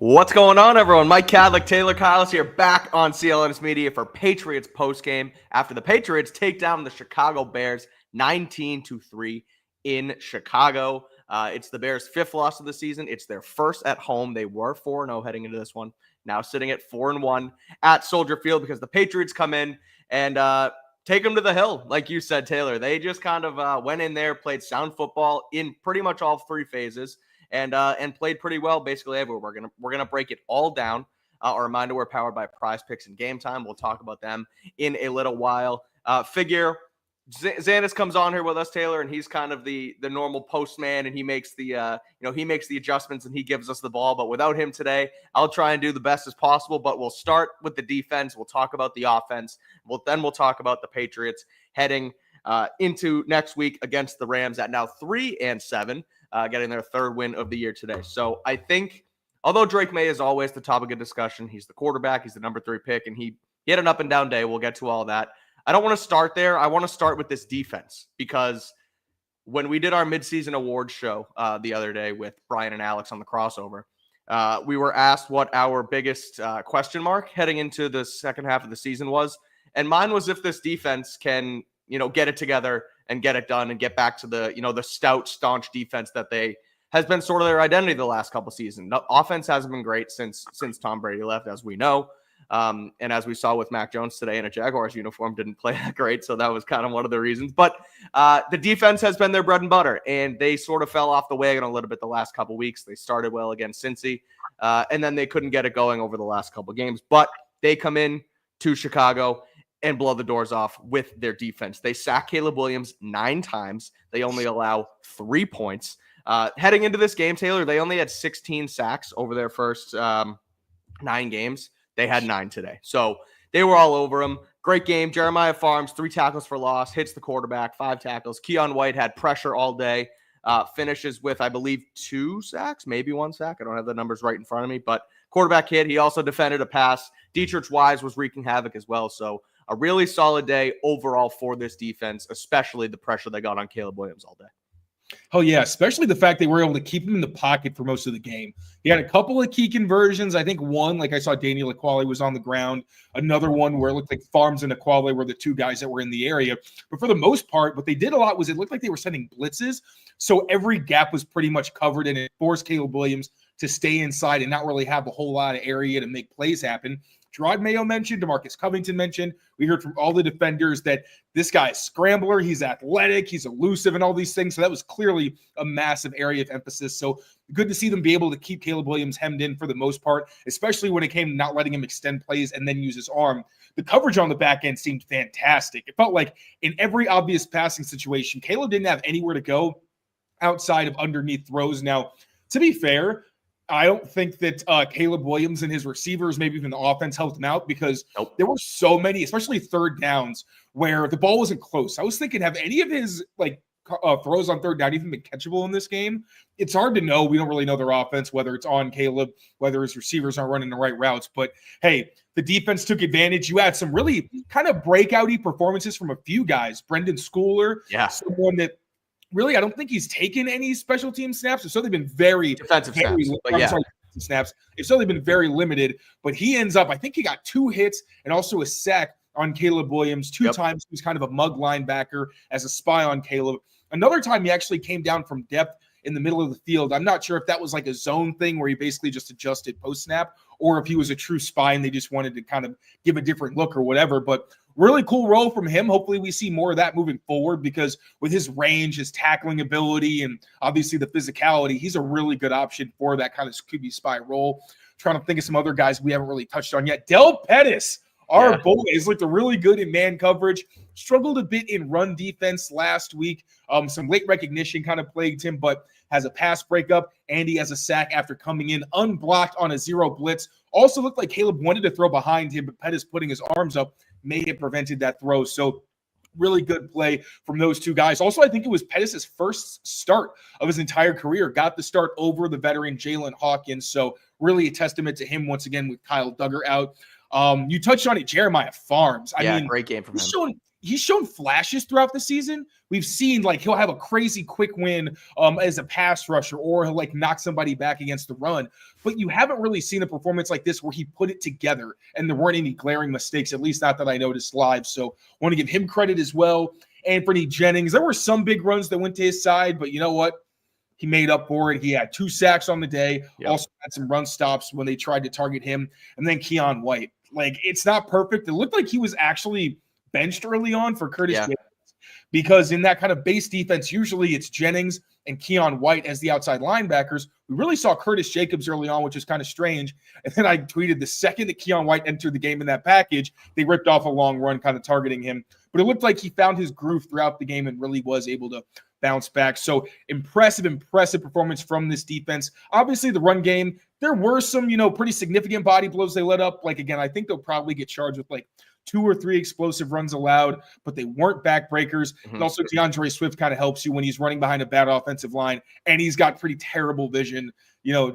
What's going on, everyone? Mike Kadlick, Taylor Kyles here, back on CLNS Media for Patriots postgame after the Patriots take down the Chicago Bears 19-3 in Chicago. It's the Bears' fifth loss of the season. It's their first at home. They were 4-0 heading into this one. Now sitting at 4-1 at Soldier Field because the Patriots come in and take them to the hill, like you said, Taylor. They just kind of went in there, played sound football in pretty much all three phases. And played pretty well basically everywhere. We're gonna break it all down. A reminder, we're powered by Prize Picks and Game Time. We'll talk about them in a little while. Figure Xanis comes on here with us, Taylor, and he's kind of the normal postman, and he makes the he makes the adjustments and he gives us the ball. But without him today, I'll try and do the best as possible. But we'll start with the defense. We'll talk about the offense. We'll talk about the Patriots heading into next week against the Rams at now 3-7. Getting their third win of the year today. So I think, although Drake Maye is always the topic of discussion, he's the quarterback, he's the number 3 pick, and he had an up and down day. We'll get to all that. I don't want to start there. I want to start with this defense because when we did our midseason awards show the other day with Brian and Alex on the crossover, we were asked what our biggest question mark heading into the second half of the season was. And mine was if this defense can, get it together and get it done and get back to the, the stout, staunch defense that has been sort of their identity the last couple seasons. The offense hasn't been great since Tom Brady left, as we know. And as we saw with Mac Jones today in a Jaguars uniform, didn't play that great. So that was kind of one of the reasons. But the defense has been their bread and butter, and they sort of fell off the wagon a little bit the last couple weeks. They started well against Cincy, and then they couldn't get it going over the last couple games. But they come in to Chicago and blow the doors off with their defense. They sack Caleb Williams 9 times. They only allow 3 points. Heading into this game, Taylor, they only had 16 sacks over their first 9 games. They had 9 today. So they were all over him. Great game. Jeremiah Farms, 3 tackles for loss, hits the quarterback, 5 tackles. Keon White had pressure all day. Finishes with, I believe, 2 sacks, maybe 1 sack. I don't have the numbers right in front of me, but quarterback hit. He also defended a pass. Dietrich Wise was wreaking havoc as well. So a really solid day overall for this defense, especially the pressure they got on Caleb Williams all day. Oh, yeah, especially the fact they were able to keep him in the pocket for most of the game. He had a couple of key conversions. I think one, like I saw Daniel Aquale was on the ground. Another one where it looked like Farms and Aquale were the 2 guys that were in the area. But for the most part, what they did a lot was it looked like they were sending blitzes. So every gap was pretty much covered, and it forced Caleb Williams to stay inside and not really have a whole lot of area to make plays happen. Gerard Mayo mentioned, DeMarcus Covington mentioned. We heard from all the defenders that this guy is scrambler, he's athletic, he's elusive, and all these things. So that was clearly a massive area of emphasis. So good to see them be able to keep Caleb Williams hemmed in for the most part, especially when it came to not letting him extend plays and then use his arm. The coverage on the back end seemed fantastic. It felt like in every obvious passing situation, Caleb didn't have anywhere to go outside of underneath throws. Now, to be fair, I don't think that Caleb Williams and his receivers, maybe even the offense, helped him out because there were so many, especially third downs, where the ball wasn't close. I was thinking, have any of his throws on third down even been catchable in this game? It's hard to know. We don't really know their offense, whether it's on Caleb, whether his receivers aren't running the right routes. But, hey, the defense took advantage. You had some really kind of breakout-y performances from a few guys. Brendan Schooler, someone that really, I don't think he's taken any special team snaps. It's certainly been very defensive snaps. It's certainly been very limited, but he ends up, I think he got 2 hits and also a sack on Caleb Williams 2 times. He was kind of a mug linebacker as a spy on Caleb. Another time he actually came down from depth in the middle of the field. I'm not sure if that was like a zone thing where he basically just adjusted post snap or if he was a true spy and they just wanted to kind of give a different look or whatever. But really cool role from him. Hopefully we see more of that moving forward because with his range, his tackling ability, and obviously the physicality, he's a really good option for that kind of QB spy role. Trying to think of some other guys we haven't really touched on yet. Del Pettis, our boy, has looked really good in man coverage. Struggled a bit in run defense last week. Some late recognition kind of plagued him, but has a pass breakup, and he has a sack after coming in unblocked on a 0 blitz. Also looked like Caleb wanted to throw behind him, but Pettis putting his arms up may have prevented that throw. So really good play from those 2 guys. Also, I think it was Pettis' first start of his entire career. Got the start over the veteran Jalen Hawkins. So really a testament to him once again with Kyle Duggar out. You touched on it, Jeremiah Farms. I mean, great game from him. he's shown flashes throughout the season. We've seen like he'll have a crazy quick win as a pass rusher, or he'll like knock somebody back against the run. But you haven't really seen a performance like this where he put it together and there weren't any glaring mistakes, at least not that I noticed live. So I want to give him credit as well. Anthony Jennings, there were some big runs that went to his side, but you know what? He made up for it. He had 2 sacks on the day, also had some run stops when they tried to target him. And then Keion White. Like, it's not perfect. It looked like he was actually benched early on for Curtis Jacobs, because in that kind of base defense, usually it's Jennings and Keion White as the outside linebackers. We really saw Curtis Jacobs early on, which is kind of strange. And then I tweeted the second that Keion White entered the game in that package, they ripped off a long run kind of targeting him. But it looked like he found his groove throughout the game and really was able to bounce back. So impressive performance from this defense. Obviously, the run game, there were some, pretty significant body blows they let up. Like, again, I think they'll probably get charged with like 2 or 3 explosive runs allowed, but they weren't backbreakers. And also DeAndre Swift kind of helps you when he's running behind a bad offensive line, and he's got pretty terrible vision,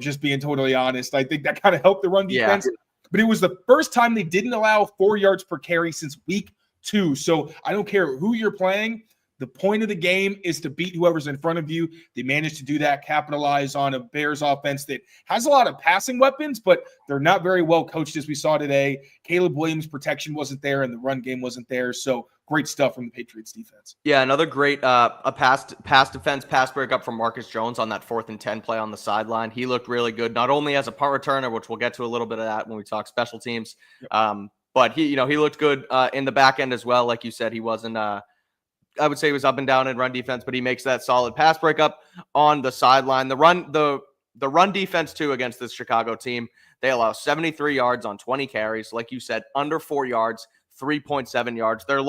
just being totally honest. I think that kind of helped the run defense. But it was the first time they didn't allow 4 yards per carry since week 2. So I don't care who you're playing. The point of the game is to beat whoever's in front of you. They managed to do that, capitalize on a Bears offense that has a lot of passing weapons, but they're not very well coached, as we saw today. Caleb Williams' protection wasn't there, and the run game wasn't there. So great stuff from the Patriots defense. Yeah, another great a pass defense, pass breakup from Marcus Jones on that 4th and 10 play on the sideline. He looked really good, not only as a punt returner, which we'll get to a little bit of that when we talk special teams, but he looked good in the back end as well. Like you said, he wasn't I would say he was up and down in run defense, but he makes that solid pass breakup on the sideline. The run defense too against this Chicago team, they allow 73 yards on 20 carries. Like you said, under 4 yards, 3.7 yards. Their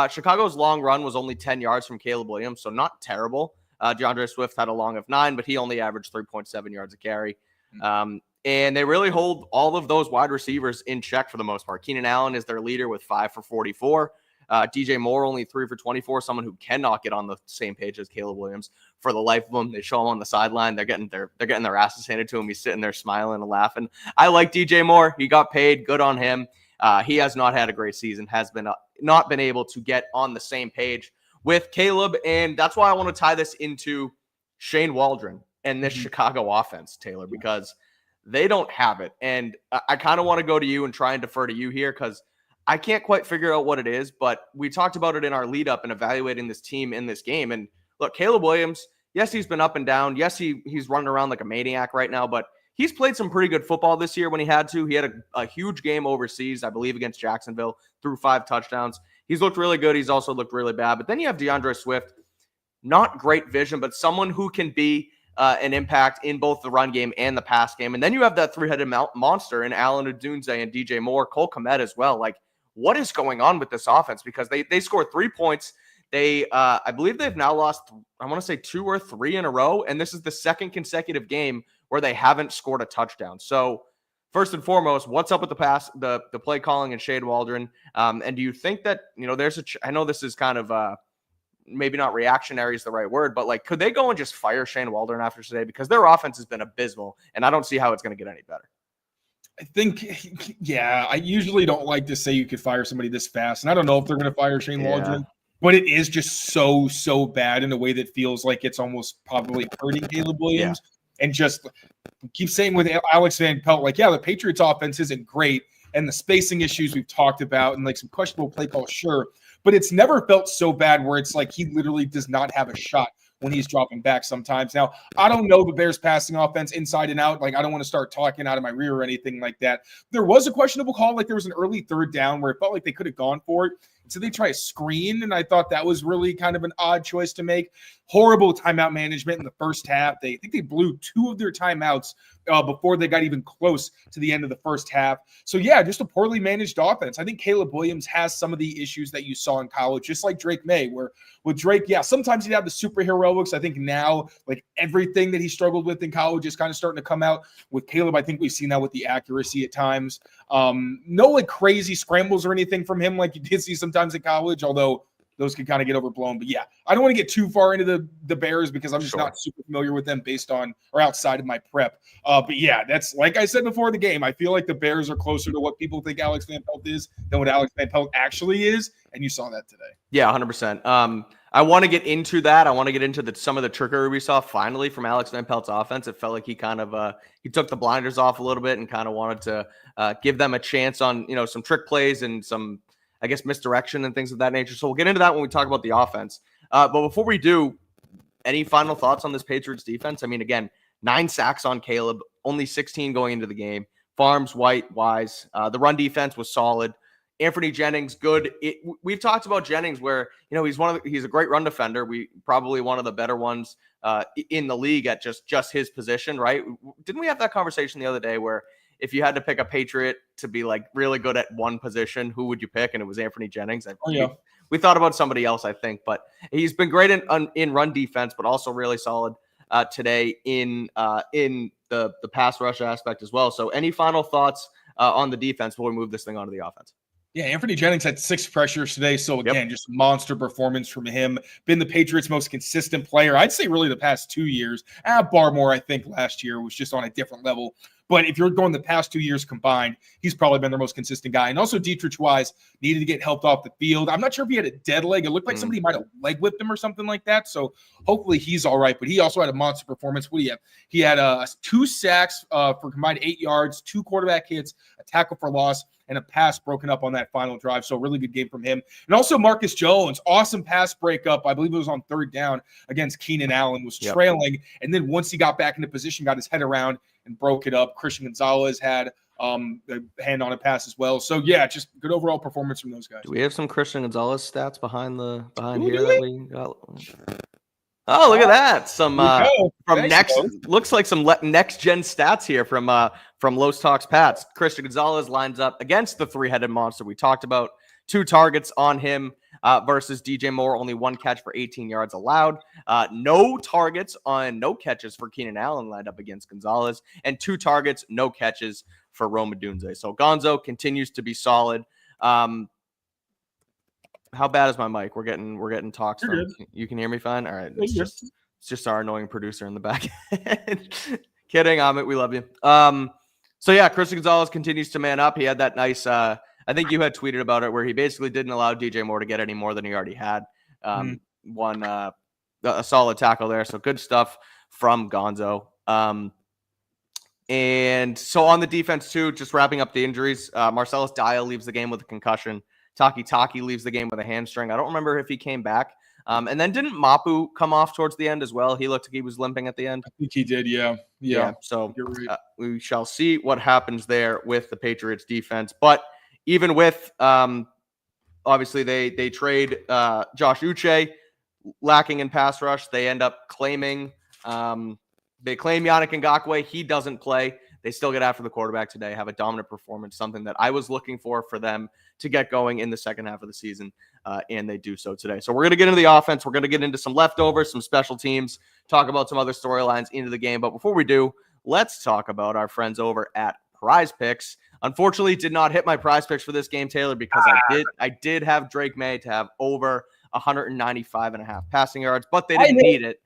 Chicago's long run was only 10 yards from Caleb Williams, so not terrible. DeAndre Swift had a long of 9, but he only averaged 3.7 yards a carry. And they really hold all of those wide receivers in check for the most part. Keenan Allen is their leader with 5 for 44. DJ Moore only 3 for 24, someone who cannot get on the same page as Caleb Williams for the life of them. They show him on the sideline. They're getting their asses handed to him. He's sitting there smiling and laughing. I like DJ Moore. He got paid. Good on him. He has not had a great season, has been not been able to get on the same page with Caleb. And that's why I want to tie this into Shane Waldron and this Chicago offense, Taylor, because they don't have it. And I kind of want to go to you and try and defer to you here, because I can't quite figure out what it is, but we talked about it in our lead up and evaluating this team in this game. And look, Caleb Williams, yes, he's been up and down. Yes, he's running around like a maniac right now, but he's played some pretty good football this year when he had to. He had a huge game overseas, I believe, against Jacksonville, threw 5 touchdowns. He's looked really good. He's also looked really bad. But then you have DeAndre Swift, not great vision, but someone who can be an impact in both the run game and the pass game. And then you have that 3-headed monster in Allen Odunze and DJ Moore, Cole Kmet as well. Like, what is going on with this offense? Because they scored 3 points. I believe they've now lost, I want to say 2 or 3 in a row. And this is the 2nd consecutive game where they haven't scored a touchdown. So first and foremost, what's up with the play calling and Shane Waldron? And do you think that, I know this is kind of maybe not reactionary is the right word, but like, could they go and just fire Shane Waldron after today? Because their offense has been abysmal, and I don't see how it's going to get any better. I think, I usually don't like to say you could fire somebody this fast, and I don't know if they're going to fire Shane Waldron, but it is just so bad in a way that feels like it's almost probably hurting Caleb Williams. And just keep saying with Alex Van Pelt, like, the Patriots offense isn't great, and the spacing issues we've talked about and like some questionable play calls, sure, but it's never felt so bad where it's like he literally does not have a shot when he's dropping back sometimes. Now, I don't know the Bears passing offense inside and out. Like, I don't want to start talking out of my rear or anything like that. There was a questionable call. Like, there was an early 3rd down where it felt like they could have gone for it. So they try a screen, and I thought that was really kind of an odd choice to make. Horrible timeout management in the first half. I think they blew 2 of their timeouts before they got even close to the end of the first half. So, just a poorly managed offense. I think Caleb Williams has some of the issues that you saw in college, just like Drake Maye, where with Drake, sometimes he'd have the superheroics. I think now, like, everything that he struggled with in college is kind of starting to come out. With Caleb, I think we've seen that with the accuracy at times. No, like, crazy scrambles or anything from him like you did see sometimes in college, although those could kind of get overblown. But yeah, I don't want to get too far into the Bears because I'm just Sure. not super familiar with them based on or outside of my prep. But yeah, that's like I said before the game. I feel like the Bears are closer to what people think Alex Van Pelt is than what Alex Van Pelt actually is, and you saw that today. Yeah, 100%. I want to get into that. I want to get into some of the trickery we saw finally from Alex Van Pelt's offense. It felt like he kind of he took the blinders off a little bit and kind of wanted to give them a chance on some trick plays and some, I guess, misdirection and things of that nature. So we'll get into that when we talk about the offense. But before we do, any final thoughts on this Patriots defense? I mean, again, 9 sacks on Caleb, only 16 going into the game. Farms, White, Wise. The run defense was solid. Anthony Jennings, good. We've talked about Jennings where, he's a great run defender. Probably one of the better ones in the league at just his position, right? Didn't we have that conversation the other day where if you had to pick a Patriot to be like really good at one position, who would you pick? And it was Anthony Jennings. We thought about somebody else, I think, but he's been great in run defense, but also really solid today in the pass rush aspect as well. So any final thoughts on the defense before we move this thing on to the offense? Yeah, Anthony Jennings had 6 pressures today. So, again, just monster performance from him. Been the Patriots' most consistent player, I'd say really the past 2 years. Barmore, I think, last year was just on a different level. But if you're going the past 2 years combined, he's probably been their most consistent guy. And also Dietrich Wise needed to get helped off the field. I'm not sure if he had a dead leg. It looked like somebody might have leg whipped him or something like that. So hopefully he's all right. But he also had a monster performance. What do you have? He had 2 sacks for combined 8 yards, 2 quarterback hits, a tackle for loss, and a pass broken up on that final drive. So a really good game from him. And also Marcus Jones, awesome pass breakup. I believe it was on 3rd down against Keenan Allen, was trailing. And then once he got back into position, got his head around and broke it up. Christian Gonzalez had the hand on a pass as well. So yeah, just good overall performance from those guys. Do we have some Christian Gonzalez stats behind here that we got? Oh, look at that! Some from looks like some next gen stats here from Los Talks Pats. Christian Gonzalez lines up against the 3-headed monster we talked about. 2 targets on him versus DJ Moore. Only 1 catch for 18 yards allowed. No targets on no catches for Keenan Allen lined up against Gonzalez, and 2 targets, no catches for Rome Odunze. So Gonzo continues to be solid. How bad is my mic? We're getting talks. You can hear me fine? All right. It's just our annoying producer in the back. Kidding, Amit. We love you. So yeah, Christian Gonzalez continues to man up. He had that nice I think you had tweeted about it where he basically didn't allow DJ Moore to get any more than he already had. One a solid tackle there. So good stuff from Gonzo. And so on the defense too, just wrapping up the injuries, Marcellus Dial leaves the game with a concussion. Taki leaves the game with a hamstring. I don't remember if he came back. And then didn't Mapu come off towards the end as well? He looked like he was limping at the end. I think he did, yeah. So we shall see what happens there with the Patriots defense. But even with, obviously, they trade Josh Uche, lacking in pass rush. They end up claiming, they claim Yannick Ngakoue. He doesn't play. They still get after the quarterback today, have a dominant performance, something that I was looking for them to get going in the second half of the season, and they do so today. So we're going to get into the offense. We're going to get into some leftovers, some special teams, talk about some other storylines into the game. But before we do, let's talk about our friends over at Prize Picks. Unfortunately, did not hit my Prize Picks for this game, Taylor, because I did have Drake Maye to have over 195.5 passing yards, but they didn't need it.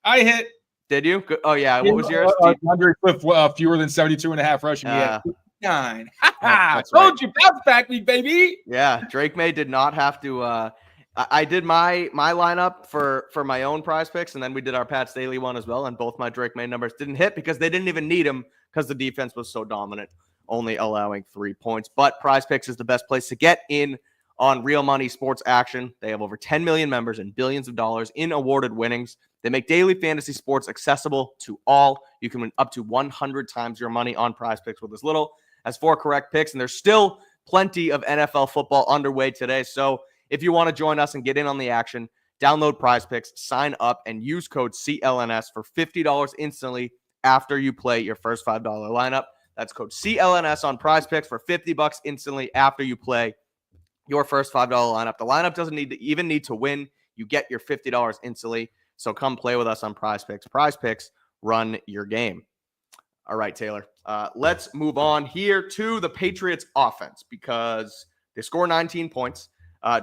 I hit. Did you? Oh, yeah. What was yours? Andre Swift, fewer than 72.5 rushing. He had 9. That's told you, bounce back me, baby. Yeah, Drake Maye did not have to. I did my lineup for my own Prize Picks, and then we did our Pat's Daily one as well, and both my Drake Maye numbers didn't hit because they didn't even need him because the defense was so dominant, only allowing 3 points. But Prize Picks is the best place to get in on real money sports action. They have over 10 million members and billions of dollars in awarded winnings. They make daily fantasy sports accessible to all. You can win up to 100 times your money on Prize Picks with as little as 4 correct picks. And there's still plenty of NFL football underway today. So if you want to join us and get in on the action, download Prize Picks, sign up, and use code CLNS for $50 instantly after you play your first $5 lineup. That's code CLNS on Prize Picks for $50 instantly after you play your first $5 lineup. The lineup doesn't need to win. You get your $50 instantly. So come play with us on Prize Picks. Prize Picks, run your game. All right, Taylor. Let's move on here to the Patriots offense because they score 19 points.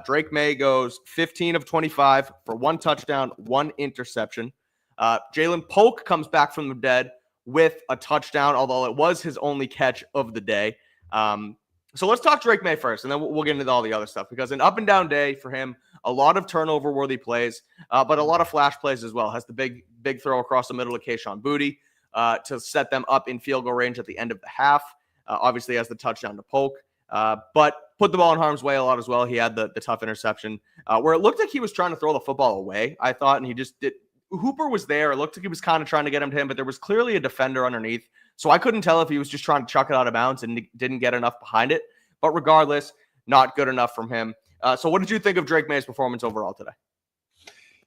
Drake Maye goes 15 of 25 for 1 touchdown, 1 interception. Jalen Polk comes back from the dead with a touchdown, although it was his only catch of the day. So let's talk Drake Maye first, and then we'll get into all the other stuff, because an up and down day for him, a lot of turnover worthy plays, but a lot of flash plays as well. Has the big throw across the middle to Kayshon Boutte to set them up in field goal range at the end of the half. Obviously has the touchdown to Polk, but put the ball in harm's way a lot as well. He had the tough interception where it looked like he was trying to throw the football away, I thought, and he just did. Hooper was there. It looked like he was kind of trying to get him to him, but there was clearly a defender underneath. So I couldn't tell if he was just trying to chuck it out of bounds and didn't get enough behind it. But regardless, not good enough from him. So what did you think of Drake Maye's performance overall today?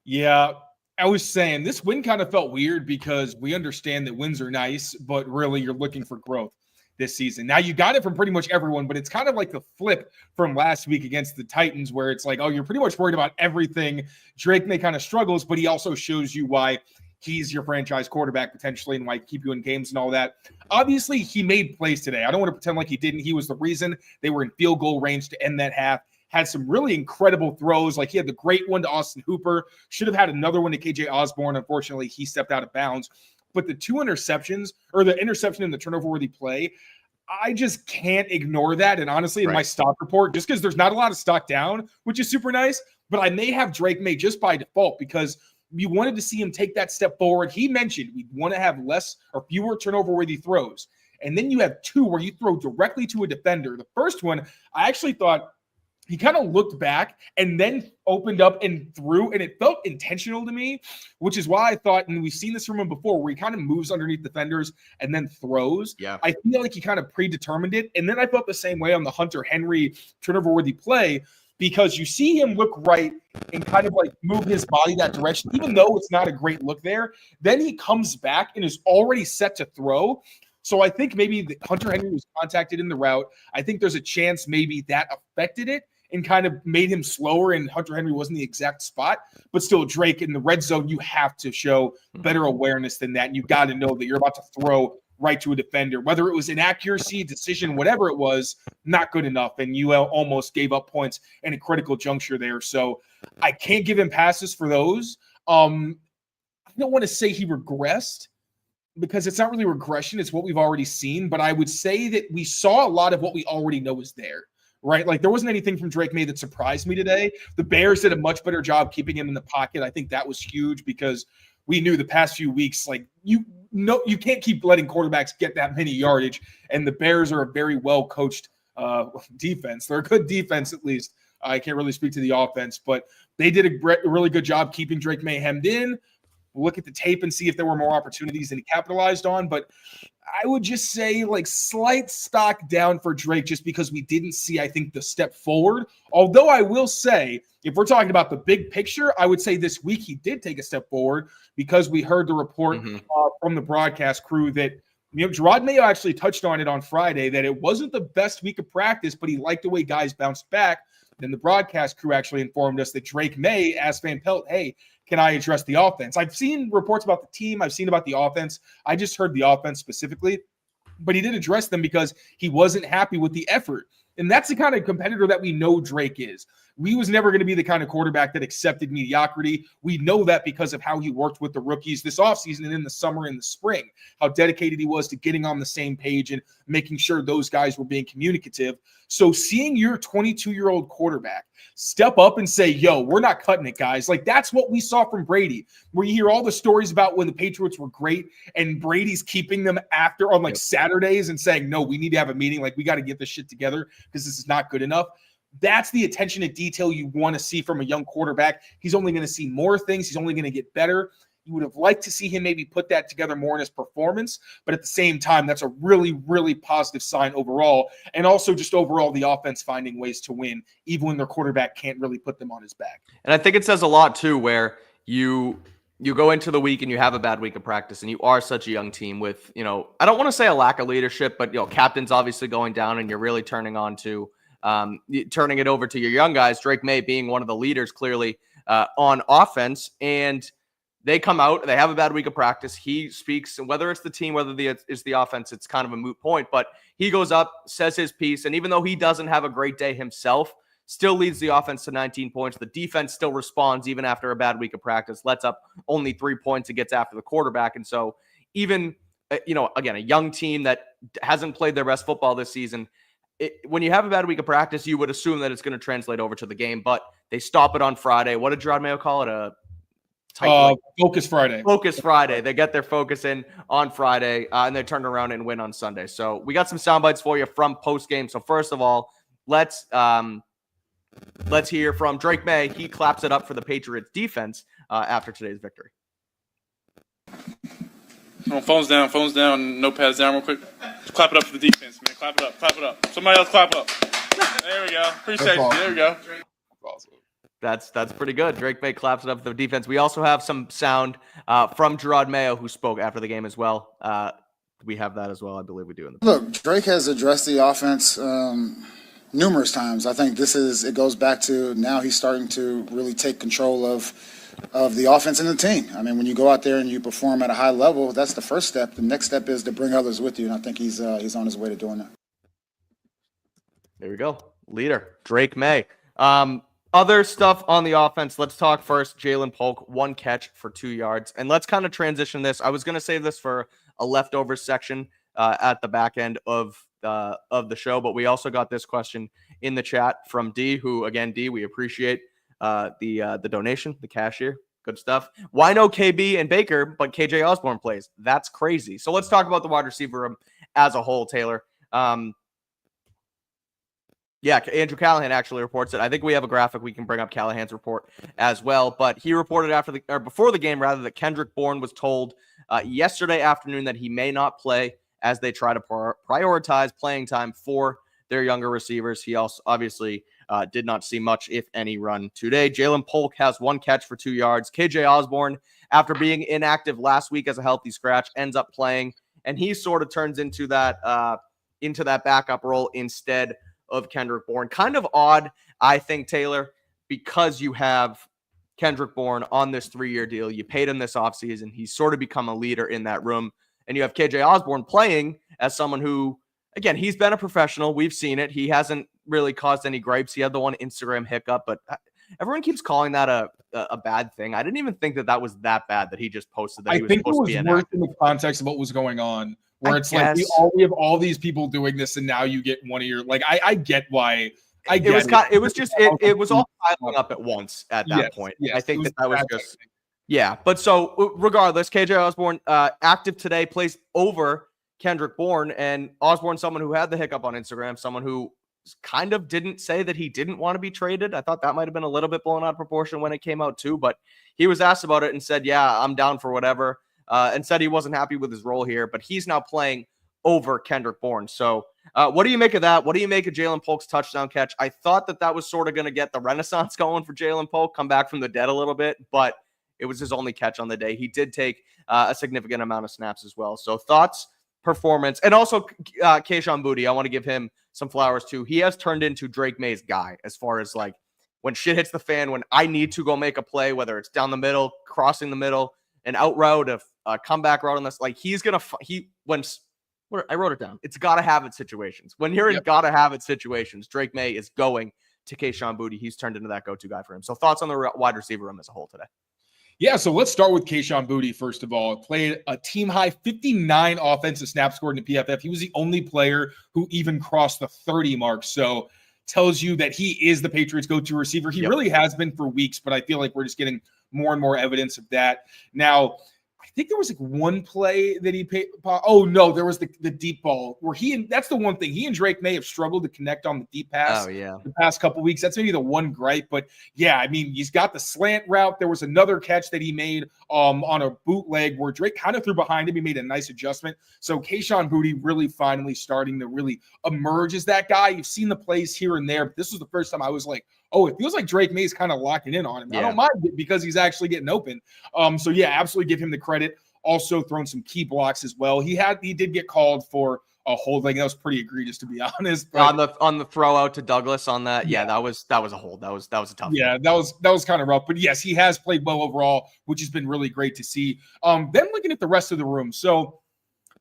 Yeah, I was saying this win kind of felt weird because we understand that wins are nice, but really you're looking for growth this season. Now you got it from pretty much everyone, but it's kind of like the flip from last week against the Titans, where it's like, oh, you're pretty much worried about everything. Drake Maye kind of struggles, but he also shows you why he's your franchise quarterback potentially and why keep you in games and all that. Obviously, he made plays today. I don't want to pretend like he didn't. He was the reason they were in field goal range to end that half. Had some really incredible throws. Like he had the great one to Austin Hooper. Should have had another one to KJ Osborne. Unfortunately, he stepped out of bounds. But the 2 interceptions, or the interception and the turnover-worthy play, I just can't ignore that. And honestly, in my stock report, just because there's not a lot of stock down, which is super nice, but I may have Drake Maye just by default because we wanted to see him take that step forward. He mentioned we want to have less or fewer turnover-worthy throws. And then you have 2 where you throw directly to a defender. The first one, I actually thought he kind of looked back and then opened up and threw, and it felt intentional to me, which is why I thought, and we've seen this from him before, where he kind of moves underneath defenders and then throws. Yeah. I feel like he kind of predetermined it. And then I felt the same way on the Hunter Henry turnover-worthy play, because you see him look right and kind of like move his body that direction, even though it's not a great look there. Then he comes back and is already set to throw. So I think maybe Hunter Henry was contacted in the route. I think there's a chance maybe that affected it and kind of made him slower, and Hunter Henry wasn't the exact spot. But still, Drake, in the red zone, you have to show better awareness than that. And you've got to know that you're about to throw right to a defender. Whether it was inaccuracy, decision, whatever it was, not good enough. And you almost gave up points in a critical juncture there. So I can't give him passes for those. I don't want to say he regressed, because it's not really regression. It's what we've already seen. But I would say that we saw a lot of what we already know is there. Right? Like there wasn't anything from Drake Maye that surprised me today. The Bears did a much better job keeping him in the pocket. I think that was huge because we knew the past few weeks, like you can't keep letting quarterbacks get that many yardage. And the Bears are a very well coached defense. They're a good defense, at least. I can't really speak to the offense, but they did a really good job keeping Drake Maye hemmed in. We'll look at the tape and see if there were more opportunities than he capitalized on. But I would just say like slight stock down for Drake just because we didn't see, I think, the step forward. Although I will say, if we're talking about the big picture, I would say this week he did take a step forward because we heard the report from the broadcast crew that, you know, Gerard Mayo actually touched on it on Friday, that it wasn't the best week of practice, but he liked the way guys bounced back. Then the broadcast crew actually informed us that Drake Maye asked Van Pelt, hey, can I address the offense? I've seen reports about the team. I've seen about the offense. I just heard the offense specifically. But he did address them because he wasn't happy with the effort. And that's the kind of competitor that we know Drake is. We was never going to be the kind of quarterback that accepted mediocrity. We know that because of how he worked with the rookies this offseason and in the summer and the spring, how dedicated he was to getting on the same page and making sure those guys were being communicative. So seeing your 22-year-old quarterback step up and say, yo, we're not cutting it, guys. Like that's what we saw from Brady, where you hear all the stories about when the Patriots were great and Brady's keeping them after on like Saturdays and saying, no, we need to have a meeting. Like we got to get this shit together because this is not good enough. That's the attention to detail you want to see from a young quarterback. He's only going to see more things. He's only going to get better. You would have liked to see him maybe put that together more in his performance, but at the same time, that's a really, really positive sign overall. And also just overall, the offense finding ways to win, even when their quarterback can't really put them on his back. And I think it says a lot too, where you go into the week and you have a bad week of practice and you are such a young team with, you know, I don't want to say a lack of leadership, but, you know, captain's obviously going down and you're really turning it over to your young guys, Drake Maye being one of the leaders clearly on offense. And they come out, they have a bad week of practice. He speaks, and whether it's the team, whether it's the offense, it's kind of a moot point. But he goes up, says his piece, and even though he doesn't have a great day himself, still leads the offense to 19 points. The defense still responds even after a bad week of practice, lets up only 3 points and gets after the quarterback. And so even, again, a young team that hasn't played their best football this season, when you have a bad week of practice, you would assume that it's going to translate over to the game, but they stop it on Friday. What did Gerard Mayo call it? Focus Friday. Focus Friday. They get their focus in on Friday, and they turn around and win on Sunday. So we got some sound bites for you from postgame. So first of all, let's hear from Drake Maye. He claps it up for the Patriots defense after today's victory. Phones down, notepads down real quick. Just clap it up for the defense, man. Clap it up. Somebody else clap up. There we go. Appreciate you. There we go. That's pretty good. Drake Maye claps it up for the defense. We also have some sound from Gerard Mayo, who spoke after the game as well. We have that as well. I believe we do. Look, Drake has addressed the offense numerous times. I think it goes back to now he's starting to really take control of the offense and the team. I mean, when you go out there and you perform at a high level, that's the first step. The next step is to bring others with you, and I think he's on his way to doing that. There we go. Leader, Drake Maye. Other stuff on the offense. Let's talk first. Jalen Polk, 1 catch for 2 yards. And let's kind of transition this. I was going to save this for a leftover section at the back end of the show, but we also got this question in the chat from D, who, again, D, we appreciate the donation, the cashier. Good stuff. Why no KB and Baker, but KJ Osborne plays? That's crazy. So let's talk about the wide receiver room as a whole, Taylor. Yeah, Andrew Callahan actually reports it. I think we have a graphic. We can bring up Callahan's report as well. But he reported before the game, rather, that Kendrick Bourne was told yesterday afternoon that he may not play as they try to prioritize playing time for their younger receivers. He also obviously did not see much, if any, run today. Jalen Polk has 1 catch for 2 yards. KJ Osborne, after being inactive last week as a healthy scratch, ends up playing, and he sort of turns into that backup role instead of Kendrick Bourne. Kind of odd, I think, Taylor, because you have Kendrick Bourne on this 3-year deal. You paid him this offseason. He's sort of become a leader in that room. And you have KJ Osborne playing as someone who, again, he's been a professional. We've seen it. He hasn't really caused any gripes. He had the one Instagram hiccup, but everyone keeps calling that a bad thing. I didn't even think that was that bad that he just posted that he was supposed to be inactive. I think it was worse in the context of what was going on. Where it's like we have all these people doing this, and now you get one of your I get why. It was all piling up at once at that point. Yes, I think that was just But so regardless, KJ Osborne active today, plays over Kendrick Bourne, and Osborne, someone who had the hiccup on Instagram, someone who kind of didn't say that he didn't want to be traded. I thought that might have been a little bit blown out of proportion when it came out too, but he was asked about it and said, "Yeah, I'm down for whatever." And said he wasn't happy with his role here, but he's now playing over Kendrick Bourne. So what do you make of that? What do you make of Jalen Polk's touchdown catch? I thought that was sort of going to get the renaissance going for Jalen Polk, come back from the dead a little bit, but it was his only catch on the day. He did take a significant amount of snaps as well. So thoughts, performance, and also Kayshon Boutte, I want to give him some flowers too. He has turned into Drake Maye's guy as far as like when shit hits the fan, when I need to go make a play, whether it's down the middle, crossing the middle, an out route, a comeback route on this. Like he's going to, I wrote it down. It's got to have it situations. When you're in got to have it situations, Drake Maye is going to Kayshon Boutte. He's turned into that go-to guy for him. So thoughts on the wide receiver room as a whole today? Yeah, so let's start with Kayshon Boutte, first of all. Played a team-high 59 offensive snaps scored in the PFF. He was the only player who even crossed the 30 mark. So tells you that he is the Patriots' go-to receiver. He really has been for weeks, but I feel like we're just getting more and more evidence of that. Now, I think there was like one play that he paid. Oh, no, there was the deep ball where that's the one thing. He and Drake Maye have struggled to connect on the deep pass the past couple weeks. That's maybe the one gripe. But yeah, I mean, he's got the slant route. There was another catch that he made on a bootleg where Drake kind of threw behind him. He made a nice adjustment. So Kayshon Boutte really finally starting to really emerge as that guy. You've seen the plays here and there, but this was the first time I was like, oh, it feels like Drake Maye's kind of locking in on him. I don't mind it because he's actually getting open. So yeah, absolutely give him the credit. Also thrown some key blocks as well. He did get called for a holding. That was pretty egregious, to be honest. But on the throw out to Douglas on that, that was a hold. That was a tough one. That was kind of rough. But yes, he has played well overall, which has been really great to see. Then looking at the rest of the room. So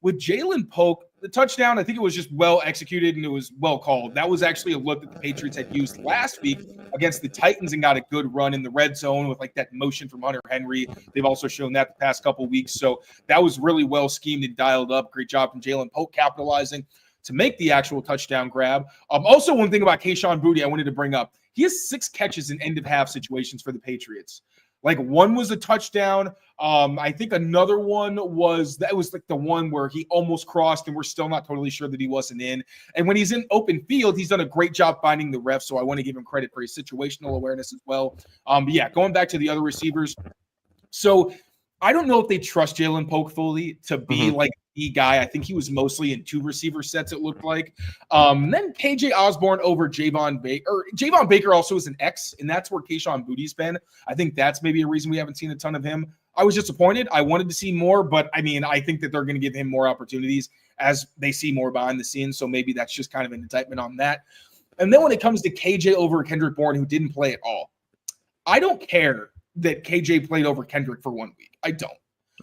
with Jalen Polk, the touchdown, I think it was just well executed and it was well called. That was actually a look that the Patriots had used last week against the Titans and got a good run in the red zone with like that motion from Hunter Henry. They've also shown that the past couple weeks. So that was really well schemed and dialed up. Great job from Jalen Polk capitalizing to make the actual touchdown grab. Also, one thing about Kayshon Boutte I wanted to bring up. He has 6 catches in end-of-half situations for the Patriots. Like one was a touchdown. I think another one was like the one where he almost crossed and we're still not totally sure that he wasn't in. And when he's in open field, he's done a great job finding the ref. So I want to give him credit for his situational awareness as well. But yeah, going back to the other receivers. So I don't know if they trust Jalen Polk fully to be like the guy. I think he was mostly in 2 receiver sets, it looked like. Then KJ Osborne over Javon Baker. Javon Baker also is an X, and that's where Kayshon Boutte's been. I think that's maybe a reason we haven't seen a ton of him. I was disappointed. I wanted to see more, but I mean, I think that they're going to give him more opportunities as they see more behind the scenes. So maybe that's just kind of an indictment on that. And then when it comes to KJ over Kendrick Bourne, who didn't play at all, I don't care that KJ played over Kendrick for 1 week. I don't.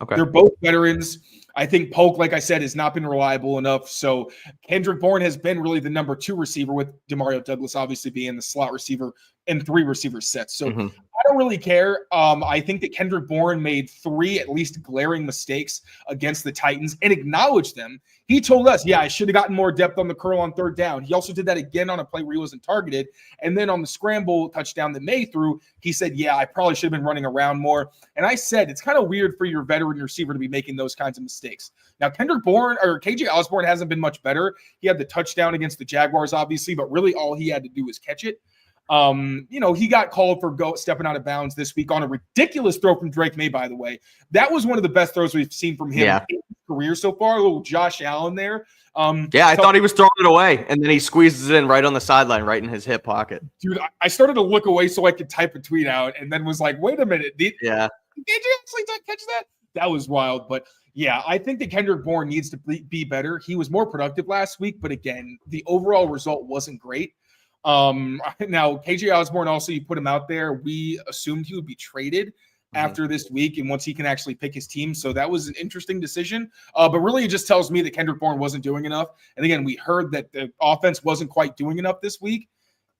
Okay. They're both veterans. I think Polk, like I said, has not been reliable enough. So Kendrick Bourne has been really the number 2 receiver, with Demario Douglas obviously being the slot receiver in 3 receiver sets. So I don't really care. I think that Kendrick Bourne made 3 at least glaring mistakes against the Titans and acknowledged them. He told us, yeah, I should have gotten more depth on the curl on 3rd down. He also did that again on a play where he wasn't targeted. And then on the scramble touchdown that Maye threw, he said, yeah, I probably should have been running around more. And I said, it's kind of weird for your veteran receiver to be making those kinds of mistakes. Now, Kendrick Bourne or KJ Osborne hasn't been much better. He had the touchdown against the Jaguars, obviously, but really all he had to do was catch it. He got called for stepping out of bounds this week on a ridiculous throw from Drake Maye, by the way. That was one of the best throws we've seen from him in his career so far. A little Josh Allen there. I thought he was throwing it away, and then he squeezes it in right on the sideline, right in his hip pocket. Dude, I started to look away so I could type a tweet out, and then was like, wait a minute. Did you actually catch that? That was wild. But yeah, I think that Kendrick Bourne needs to be better. He was more productive last week, but again, the overall result wasn't great. Now KJ Osborne, also, you put him out there. We assumed he would be traded after this week, and once he can actually pick his team. So that was an interesting decision. But really, it just tells me that Kendrick Bourne wasn't doing enough. And again, we heard that the offense wasn't quite doing enough this week.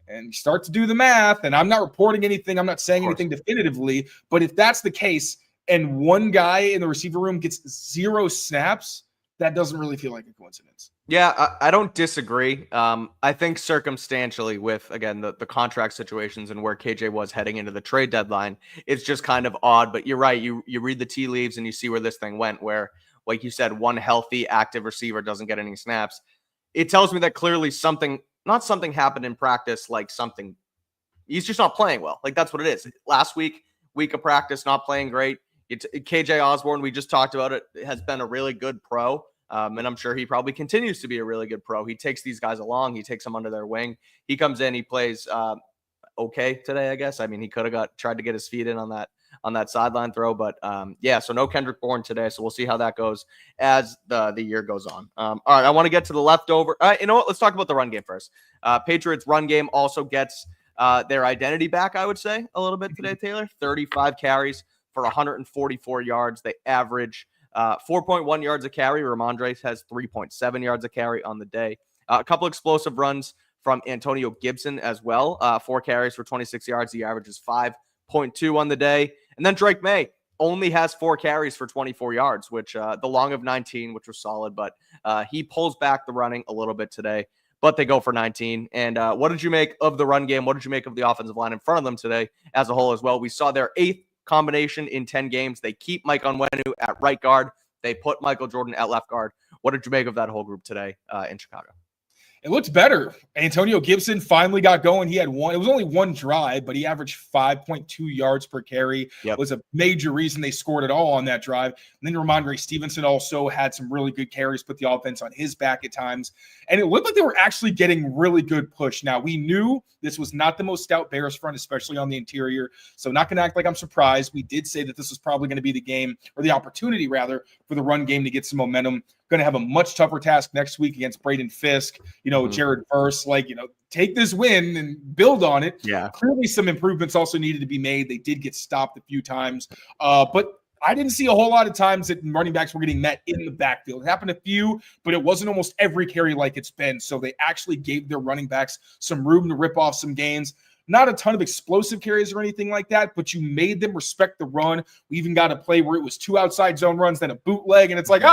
And you start to do the math, and I'm not reporting anything. I'm not saying anything definitively. But if that's the case, and one guy in the receiver room gets 0 snaps, that doesn't really feel like a coincidence. Yeah, I don't disagree. I think circumstantially with, again, the contract situations and where KJ was heading into the trade deadline, it's just kind of odd. But you're right. You read the tea leaves and you see where this thing went, where, like you said, one healthy, active receiver doesn't get any snaps. It tells me that clearly not something happened in practice, like something. He's just not playing well. Like, that's what it is. Last week of practice, not playing great. KJ Osborne, we just talked about it, has been a really good pro. And I'm sure he probably continues to be a really good pro. He takes these guys along. He takes them under their wing. He comes in. He plays okay today, I guess. I mean, he could have tried to get his feet in on that sideline throw. But, so no Kendrick Bourne today. So we'll see how that goes as the year goes on. All right, I want to get to the leftover. You know what? Let's talk about the run game first. Patriots run game also gets their identity back, I would say, a little bit today, Taylor. 35 carries for 144 yards. They average 4.1 yards a carry. Ramondre has 3.7 yards a carry on the day. A couple explosive runs from Antonio Gibson as well. 4 carries for 26 yards. The average is 5.2 on the day. And then Drake Maye only has 4 carries for 24 yards, which the long of 19, which was solid. But he pulls back the running a little bit today. But they go for 19. And what did you make of the run game? What did you make of the offensive line in front of them today as a whole as well? We saw their 8th combination in 10 games. They keep Mike Onwenu at right guard. They put Michael Jordan at left guard. What did you make of that whole group today in Chicago? It looked better. Antonio Gibson finally got going. He had one. It was only one drive, but he averaged 5.2 yards per carry. It was a major reason they scored it all on that drive. And then Ramondre Stevenson also had some really good carries, put the offense on his back at times. And it looked like they were actually getting really good push. Now, we knew this was not the most stout Bears front, especially on the interior. So not going to act like I'm surprised. We did say that this was probably going to be the game, or the opportunity rather, for the run game to get some momentum. Going to have a much tougher task next week against Braden Fisk, Jared Verse, take this win and build on it. Yeah. Clearly some improvements also needed to be made. They did get stopped a few times. But I didn't see a whole lot of times that running backs were getting met in the backfield. It happened a few, but it wasn't almost every carry like it's been. So they actually gave their running backs some room to rip off some gains. Not a ton of explosive carries or anything like that, but you made them respect the run. We even got a play where it was 2 outside zone runs, then a bootleg, and it's like,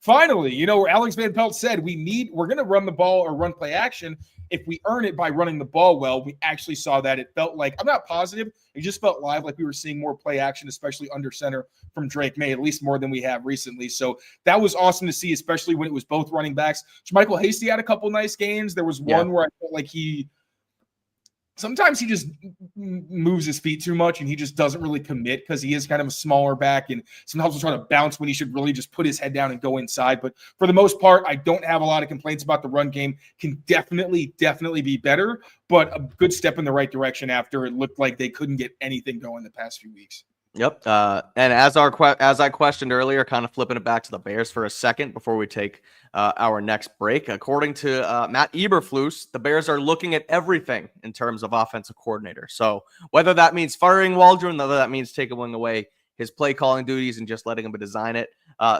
finally, where Alex Van Pelt said we're going to run the ball or run play action if we earn it by running the ball well. We actually saw that. It felt like, I'm not positive, it just felt live like we were seeing more play action, especially under center from Drake Maye, at least more than we have recently. So that was awesome to see, especially when it was both running backs. Michael Hasty had a couple nice games. There was one where I felt like sometimes he just moves his feet too much and he just doesn't really commit because he is kind of a smaller back, and sometimes he'll try to bounce when he should really just put his head down and go inside. But for the most part, I don't have a lot of complaints about the run game. Can definitely be better, but a good step in the right direction after it looked like they couldn't get anything going the past few weeks. Yep. And as I questioned earlier, kind of flipping it back to the Bears for a second before we take our next break. According to Matt Eberflus, the Bears are looking at everything in terms of offensive coordinator. So whether that means firing Waldron, whether that means taking away his play calling duties and just letting him design it,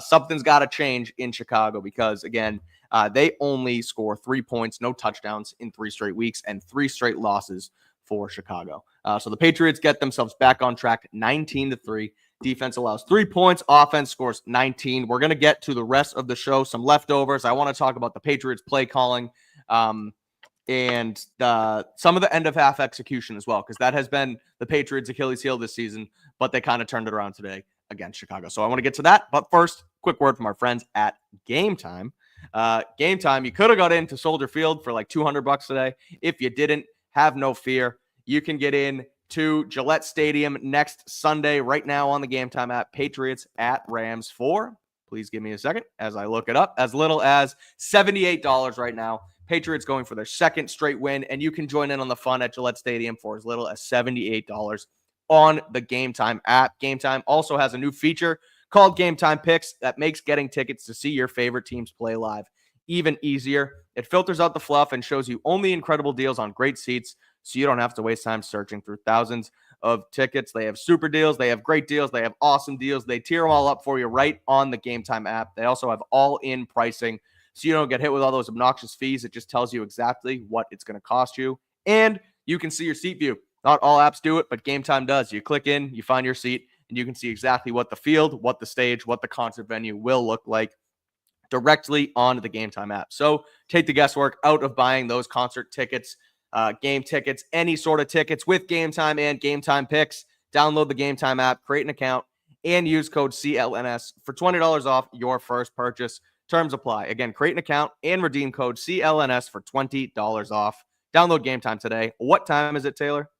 something's got to change in Chicago because, again, they only score 3 points, no touchdowns in 3 straight weeks, and 3 straight losses for Chicago. So the Patriots get themselves back on track, 19-3. Defense allows 3 points. Offense scores 19. We're going to get to the rest of the show, some leftovers. I want to talk about the Patriots play calling and some of the end of half execution as well, because that has been the Patriots' Achilles heel this season, but they kind of turned it around today against Chicago. So I want to get to that. But first, quick word from our friends at Game Time. Game Time, you could have got into Soldier Field for like $200 today. If you didn't, have no fear. You can get in to Gillette Stadium next Sunday right now on the Game Time app. Patriots at Rams for, please give me a second as I look it up, as little as $78 right now. Patriots going for their second straight win, and you can join in on the fun at Gillette Stadium for as little as $78 on the Game Time app. Game Time also has a new feature called Game Time Picks that makes getting tickets to see your favorite teams play live even easier. It filters out the fluff and shows you only incredible deals on great seats, so you don't have to waste time searching through thousands of tickets. They have super deals. They have great deals. They have awesome deals. They tier them all up for you right on the Game Time app. They also have all-in pricing, so you don't get hit with all those obnoxious fees. It just tells you exactly what it's going to cost you, and you can see your seat view. Not all apps do it, but Game Time does. You click in, you find your seat, and you can see exactly what the field, what the stage, what the concert venue will look like directly on the Game Time app. So take the guesswork out of buying those concert tickets, game tickets, any sort of tickets with Game Time and Game Time Picks. Download the Game Time app, create an account, and use code CLNS for $20 off your first purchase. Terms apply. Again, create an account and redeem code CLNS for $20 off. Download Game Time today. What time is it, Taylor?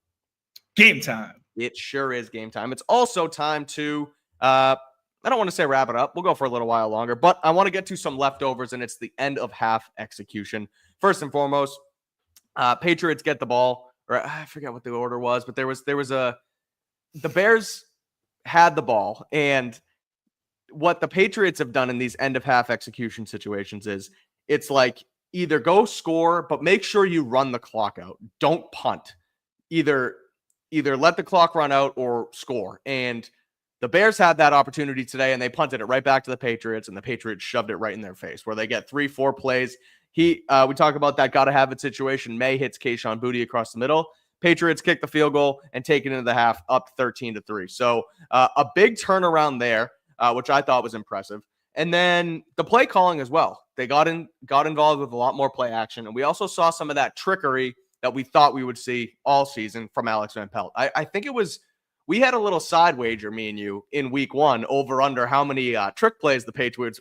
Game time. It sure is game time. It's also time to, I don't want to say wrap it up. We'll go for a little while longer, but I want to get to some leftovers, and it's the end of half execution. First and foremost, Patriots get the ball, or I forget what the order was, but the Bears had the ball, and what the Patriots have done in these end of half execution situations is it's like either go score, but make sure you run the clock out. Don't punt. Either let the clock run out or score. And the Bears had that opportunity today, and they punted it right back to the Patriots, and the Patriots shoved it right in their face, where they get 3-4 plays. We talk about that gotta have it situation. Maye hits Kayshon Boutte across the middle. Patriots kick the field goal and take it into the half, up 13-3. So a big turnaround there, which I thought was impressive. And then the play calling as well. They got involved with a lot more play action, and we also saw some of that trickery that we thought we would see all season from Alex Van Pelt. I think it was, we had a little side wager, me and you, in week 1 over under how many trick plays the Patriots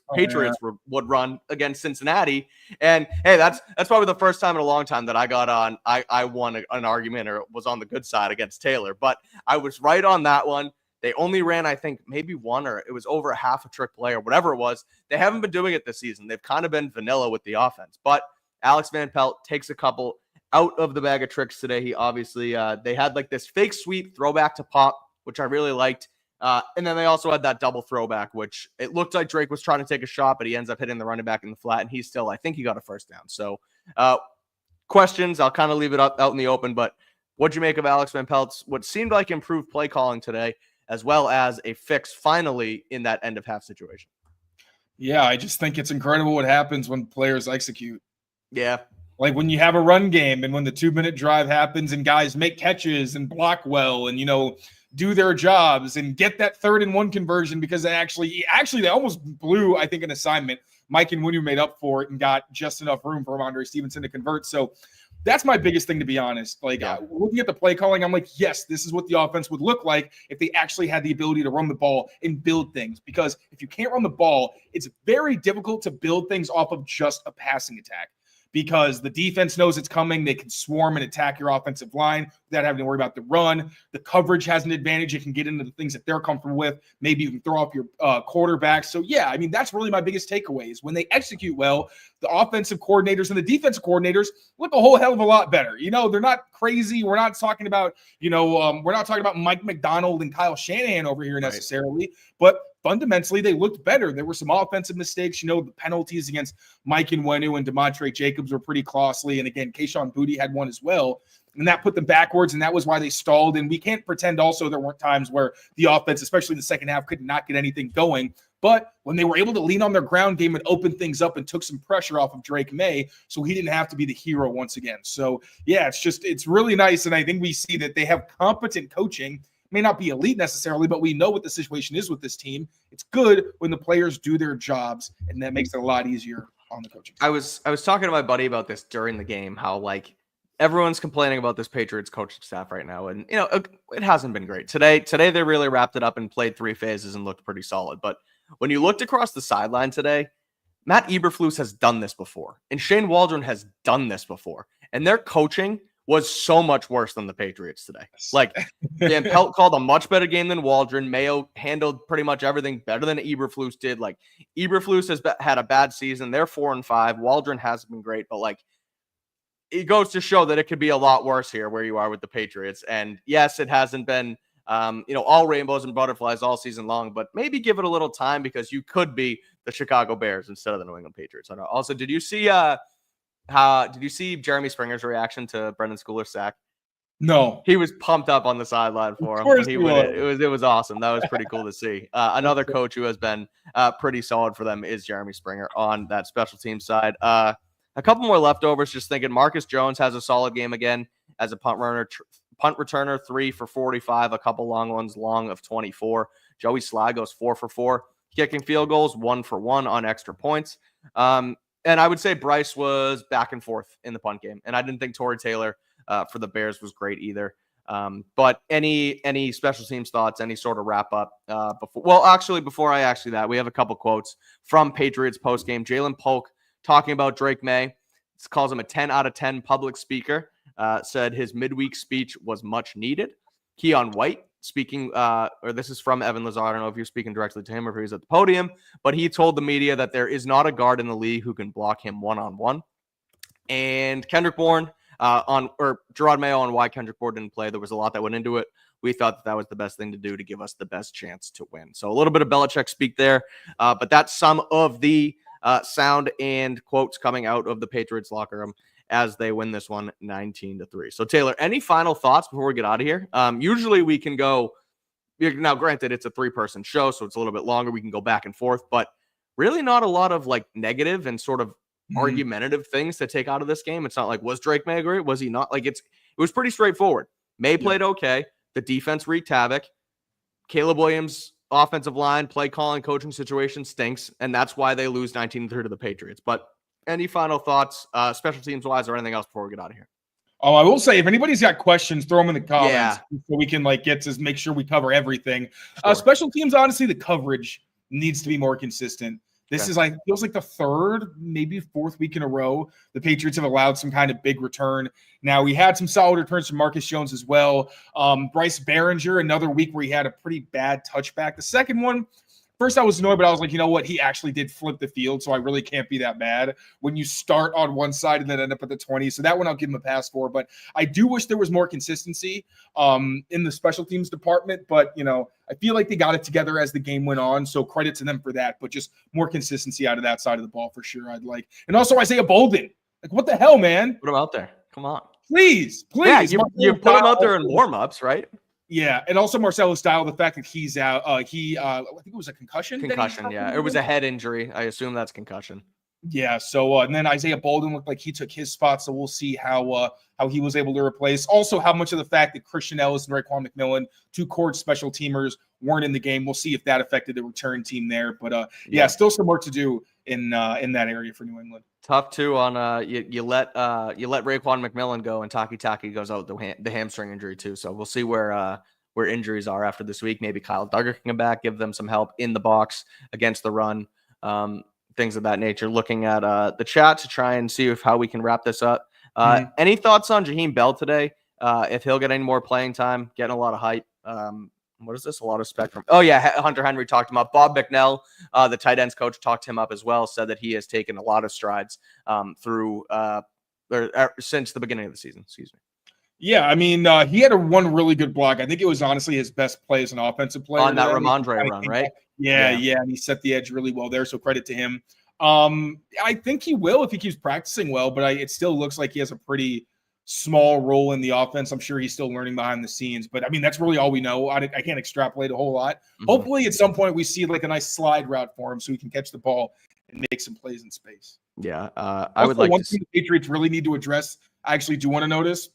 would run against Cincinnati. And hey, that's probably the first time in a long time that I won an argument or was on the good side against Taylor. But I was right on that one. They only ran, I think, maybe one, or it was over a half a trick play or whatever it was. They haven't been doing it this season. They've kind of been vanilla with the offense. But Alex Van Pelt takes a couple out of the bag of tricks today. He obviously, they had like this fake sweep throwback to Pop, which I really liked. And then they also had that double throwback, which it looked like Drake was trying to take a shot, but he ends up hitting the running back in the flat, and he's still, I think he got a first down. So questions, I'll kind of leave it out in the open, but what'd you make of Alex Van Pelt's, what seemed like improved play calling today? as well as a fix finally in that end of half situation. Yeah, I just think it's incredible what happens when players execute. Yeah. Like when you have a run game and when the 2-minute drive happens and guys make catches and block well and, do their jobs and get that 3rd and 1 conversion, because they almost blew, I think, an assignment. Mike and Winnie made up for it and got just enough room for Andre Stevenson to convert. So that's my biggest thing, to be honest. Looking at the play calling, I'm like, yes, this is what the offense would look like if they actually had the ability to run the ball and build things. Because if you can't run the ball, it's very difficult to build things off of just a passing attack, because the defense knows it's coming. They can swarm and attack your offensive line without having to worry about the run. The coverage has an advantage. It can get into the things that they're comfortable with. Maybe you can throw off your quarterback. So, yeah, I mean, that's really my biggest takeaway is when they execute well, the offensive coordinators and the defensive coordinators look a whole hell of a lot better. They're not crazy. We're not talking about, we're not talking about Mike McDonald and Kyle Shanahan over here necessarily, but fundamentally, they looked better. There were some offensive mistakes. The penalties against Mike and Wenu and DeMontre Jacobs were pretty costly. And again, Kayshon Boutte had one as well. And that put them backwards, and that was why they stalled. And we can't pretend also there weren't times where the offense, especially in the second half, could not get anything going. But when they were able to lean on their ground game and open things up and took some pressure off of Drake Maye, so he didn't have to be the hero once again. So, yeah, it's really nice. And I think we see that they have competent coaching. May not be elite necessarily, but we know what the situation is with this team. It's good when the players do their jobs, and that makes it a lot easier on the coaching side. I was talking to my buddy about this during the game, how everyone's complaining about this Patriots coaching staff right now, and it hasn't been great. Today they really wrapped it up and played 3 phases and looked pretty solid. But when you looked across the sideline today, Matt Eberflus has done this before, and Shane Waldron has done this before, and their coaching was so much worse than the Patriots today. Dan Pelt called a much better game than Waldron. Mayo handled pretty much everything better than Eberflus did. Eberflus has had a bad season. They're 4-5. Waldron hasn't been great, but it goes to show that it could be a lot worse here where you are with the Patriots. And yes, it hasn't been, all rainbows and butterflies all season long, but maybe give it a little time, because you could be the Chicago Bears instead of the New England Patriots. Also, did you see Jeremy Springer's reaction to Brendan Schooler's sack? No. He was pumped up on the sideline for him. It was awesome. That was pretty cool to see. Another coach who has been pretty solid for them is Jeremy Springer on that special team side. A couple more leftovers. Just thinking, Marcus Jones has a solid game again as a punt returner, 3 for 45, a couple long ones, long of 24. Joey Sly goes 4 for 4, kicking field goals, 1 for 1 on extra points. And I would say Bryce was back and forth in the punt game. And I didn't think Torrey Taylor for the Bears was great either. But any special teams thoughts, any sort of wrap up? Before I ask you that, we have a couple quotes from Patriots postgame. Jalen Polk talking about Drake Maye. Calls him a 10 out of 10 public speaker. Said his midweek speech was much needed. Keon White speaking, or this is from Evan Lazar. I don't know if you're speaking directly to him or if he's at the podium, but he told the media that there is not a guard in the league who can block him one-on-one. And Kendrick Bourne Gerard Mayo on why Kendrick Bourne didn't play. There was a lot that went into it. We thought that was the best thing to do to give us the best chance to win. So a little bit of Belichick speak there, but that's some of the sound and quotes coming out of the Patriots locker room as they win this one 19-3. So Taylor, any final thoughts before we get out of here? Usually we can go, now granted it's a 3-person show, so it's a little bit longer. We can go back and forth, but really not a lot of negative and sort of argumentative things to take out of this game. It's not like, was Drake Maye great? Was he not? It was pretty straightforward. Maye played okay. The defense wreaked havoc. Caleb Williams' offensive line, play calling, coaching situation stinks, and that's why they lose 19-3 to the Patriots. But any final thoughts, special teams wise, or anything else before we get out of here? Oh, I will say, if anybody's got questions, throw them in the comments so we can get to make sure we cover everything. Sure. Special teams, honestly, the coverage needs to be more consistent. This is feels like the 3rd, maybe 4th week in a row the Patriots have allowed some kind of big return. Now, we had some solid returns from Marcus Jones as well. Bryce Behringer, another week where he had a pretty bad touchback. The second one, first I was annoyed, but I was like, you know what? He actually did flip the field, so I really can't be that bad when you start on one side and then end up at the 20. So that one I'll give him a pass for. But I do wish there was more consistency in the special teams department. But, I feel like they got it together as the game went on. So credit to them for that. But just more consistency out of that side of the ball for sure I'd like. And also Isaiah Bolden. What the hell, man? Put him out there. Come on. Please. Yeah, you put him out there in warm-ups, right? Yeah, and also Marcellus Dial, the fact that he's out, I think it was a concussion. Concussion, yeah. It was a head injury. I assume that's concussion. Yeah, so and then Isaiah Bolden looked like he took his spot, so we'll see how he was able to replace. Also, how much of the fact that Christian Ellis and Raekwon McMillan, two core special teamers, weren't in the game. We'll see if that affected the return team there. But still some work to do in that area for New England. Tough too on you let Raekwon McMillan go, and Taki goes out with the hamstring injury too. So we'll see where injuries are after this week. Maybe Kyle Duggar can come back, give them some help in the box against the run. Things of that nature. Looking at the chat to try and see how we can wrap this up. Any thoughts on Jaheim Bell today? If he'll get any more playing time, getting a lot of hype. What is this? A lot of spectrum. Oh yeah, Hunter Henry talked him up. Bob McNell, the tight ends coach, talked him up as well. Said that he has taken a lot of strides since the beginning of the season. Excuse me. Yeah, I mean, he had one really good block. I think it was honestly his best play as an offensive player on that Ramondre run, right? Yeah, and he set the edge really well there. So credit to him. I think he will if he keeps practicing well, but it still looks like he has a pretty small role in the offense. I'm sure he's still learning behind the scenes, but I mean, that's really all we know. I can't extrapolate a whole lot. Mm-hmm. Hopefully at some point we see like a nice slide route for him so he can catch the ball and make some plays in space. Yeah. I would like one thing the Patriots really need to address. I actually do want to notice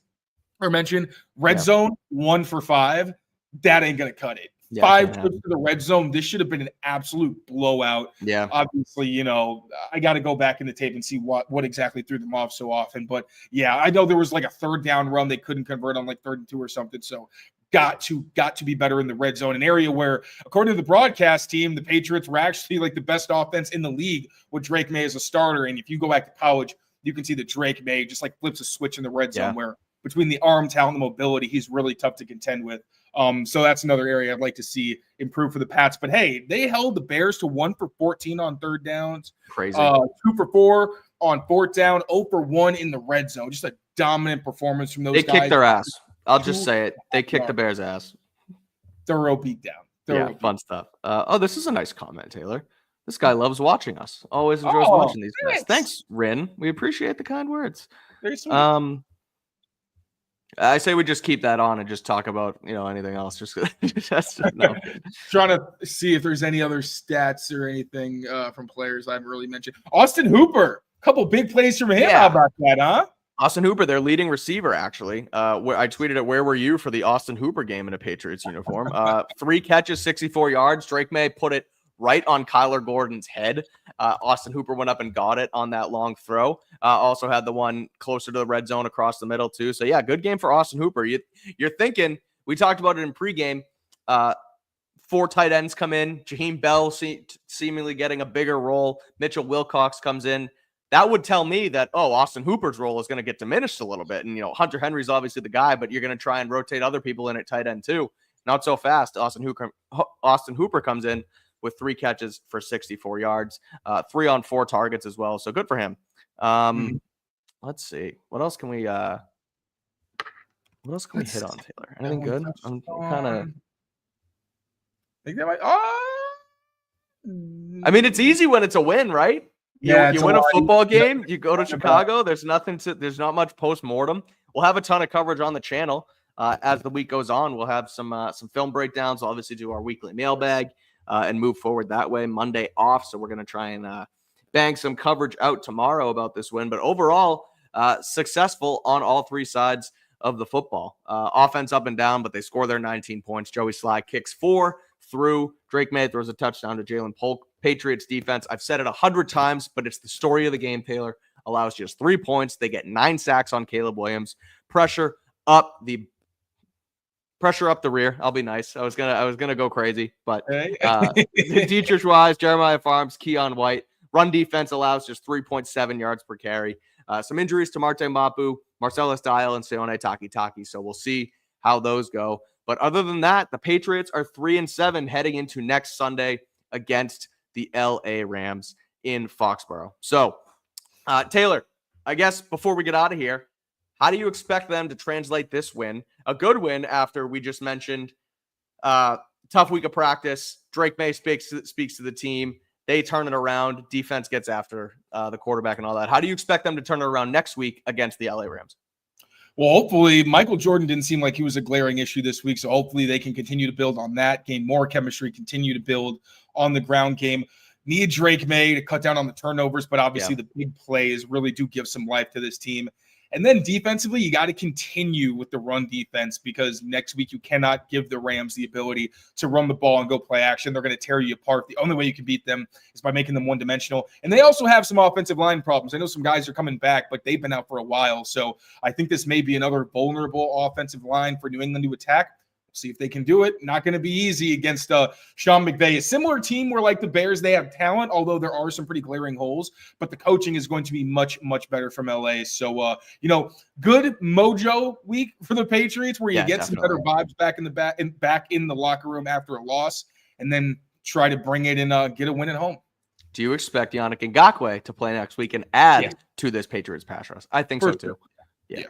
or mention red zone 1 for 5. That ain't going to cut it. Yeah, 5 trips to the red zone. This should have been an absolute blowout. Yeah. Obviously, I got to go back in the tape and see what exactly threw them off so often. But yeah, I know there was like a 3rd down run they couldn't convert on like 3rd and 2 or something. So got to be better in the red zone, an area where, according to the broadcast team, the Patriots were actually like the best offense in the league with Drake Maye as a starter. And if you go back to college, you can see that Drake Maye just like flips a switch in the red zone where between the arm talent and the mobility, he's really tough to contend with. So that's another area I'd like to see improve for the Pats. But hey, they held the Bears to 1 for 14 on 3rd downs. Crazy. 2 for 4 on 4th down, 0 for 1 in the red zone. Just a dominant performance from those guys. They kicked their ass. I'll just say it. They kicked the Bears' ass. Thorough beatdown. Fun stuff. This is a nice comment, Taylor. This guy loves watching us. Always enjoys watching these guys. Thanks, Rin. We appreciate the kind words. Very sweet. I say we just keep that on and just talk about anything else. Just no. Trying to see if there's any other stats or anything from players I haven't really mentioned. Austin Hooper, a couple big plays from him. Yeah. How about that, huh? Austin Hooper, their leading receiver, actually. Where I tweeted it, where were you for the Austin Hooper game in a Patriots uniform? 3 catches, 64 yards. Drake Maye put it right on Kyler Gordon's head. Austin Hooper went up and got it on that long throw. Also had the one closer to the red zone across the middle too. So yeah, good game for Austin Hooper. You're thinking, we talked about it in pregame, 4 tight ends come in, Jaheim Bell seemingly getting a bigger role. Mitchell Wilcox comes in. That would tell me that, Austin Hooper's role is going to get diminished a little bit. And, Hunter Henry's obviously the guy, but you're going to try and rotate other people in at tight end too. Not so fast. Austin Hooper comes in with 3 catches for 64 yards, 3 on 4 targets as well. So good for him. Let's see. What else can we hit on, Taylor? Anything good? I'm kind of. Think that might. I mean, it's easy when it's a win, right? You win a football game. You go to Chicago. There's not much post-mortem. We'll have a ton of coverage on the channel as the week goes on. We'll have some film breakdowns. We'll obviously do our weekly mailbag and move forward that way. Monday off, so we're going to try and bang some coverage out tomorrow about this win. But overall, successful on all 3 sides of the football. Offense up and down, but they score their 19 points. Joey Sly kicks 4 through. Drake Maye throws a touchdown to Jalen Polk. Patriots defense, I've said it 100 times, but it's the story of the game, Taylor. Allows just 3 points. They get 9 sacks on Caleb Williams. Pressure up the rear. I'll be nice. I was gonna go crazy, but Dietrich Wise, Jeremiah Farms, Keon White. Run defense allows just 3.7 yards per carry. Some injuries to Marte Mapu, Marcellus Dial, and Sione Takitaki. So we'll see how those go. But other than that, the Patriots are 3-7 heading into next Sunday against the LA Rams in Foxborough. So, Taylor, I guess before we get out of here, how do you expect them to translate this win? A good win after we just mentioned tough week of practice. Drake Maye speaks to the team. They turn it around. Defense gets after the quarterback and all that. How do you expect them to turn it around next week against the LA Rams? Well, hopefully Michael Jordan didn't seem like he was a glaring issue this week. So hopefully they can continue to build on that, gain more chemistry, continue to build on the ground game. Need Drake Maye to cut down on the turnovers, but obviously the big plays really do give some life to this team. And then defensively, you got to continue with the run defense because next week you cannot give the Rams the ability to run the ball and go play action. They're going to tear you apart. The only way you can beat them is by making them one-dimensional. And they also have some offensive line problems. I know some guys are coming back, but they've been out for a while. So I think this may be another vulnerable offensive line for New England to attack. See if they can do it. Not going to be easy against Sean McVay. A similar team where, like the Bears, they have talent, although there are some pretty glaring holes. But the coaching is going to be much, much better from LA. So, good mojo week for the Patriots where you get some better vibes back in the locker room after a loss, and then try to bring it and get a win at home. Do you expect Yannick Ngakoue to play next week and add to this Patriots pass rush? I think so too. Yeah.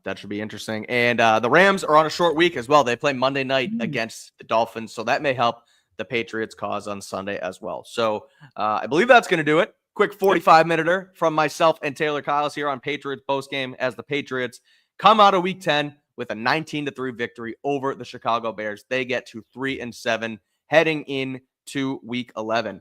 That should be interesting. And the Rams are on a short week as well. They play Monday night against the Dolphins, so that may help the Patriots' cause on Sunday as well. So I believe that's going to do it. Quick 45-minute from myself and Taylor Kyles here on Patriots Postgame as the Patriots come out of Week 10 with a 19-3 victory over the Chicago Bears. They get to 3-7 heading into Week 11.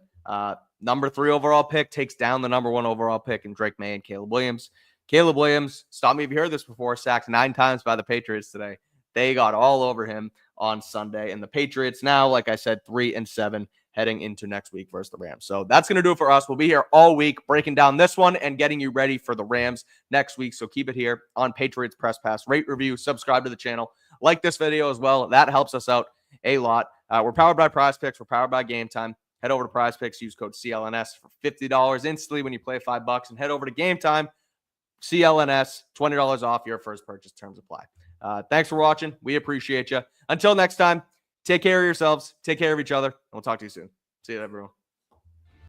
Number 3 overall pick takes down the number 1 overall pick in Drake Maye and Caleb Williams. Caleb Williams, stop me if you heard this before, sacked 9 times by the Patriots today. They got all over him on Sunday. And the Patriots now, like I said, 3-7 heading into next week versus the Rams. So that's going to do it for us. We'll be here all week breaking down this one and getting you ready for the Rams next week. So keep it here on Patriots Press Pass. Rate, review, subscribe to the channel. Like this video as well. That helps us out a lot. We're powered by Prize Picks. We're powered by Game Time. Head over to Prize Picks. Use code CLNS for $50 instantly when you play $5. And head over to Game Time. CLNS, $20 off your first purchase. Terms apply. Thanks for watching. We appreciate you. Until next time, take care of yourselves. Take care of each other. And we'll talk to you soon. See you, everyone.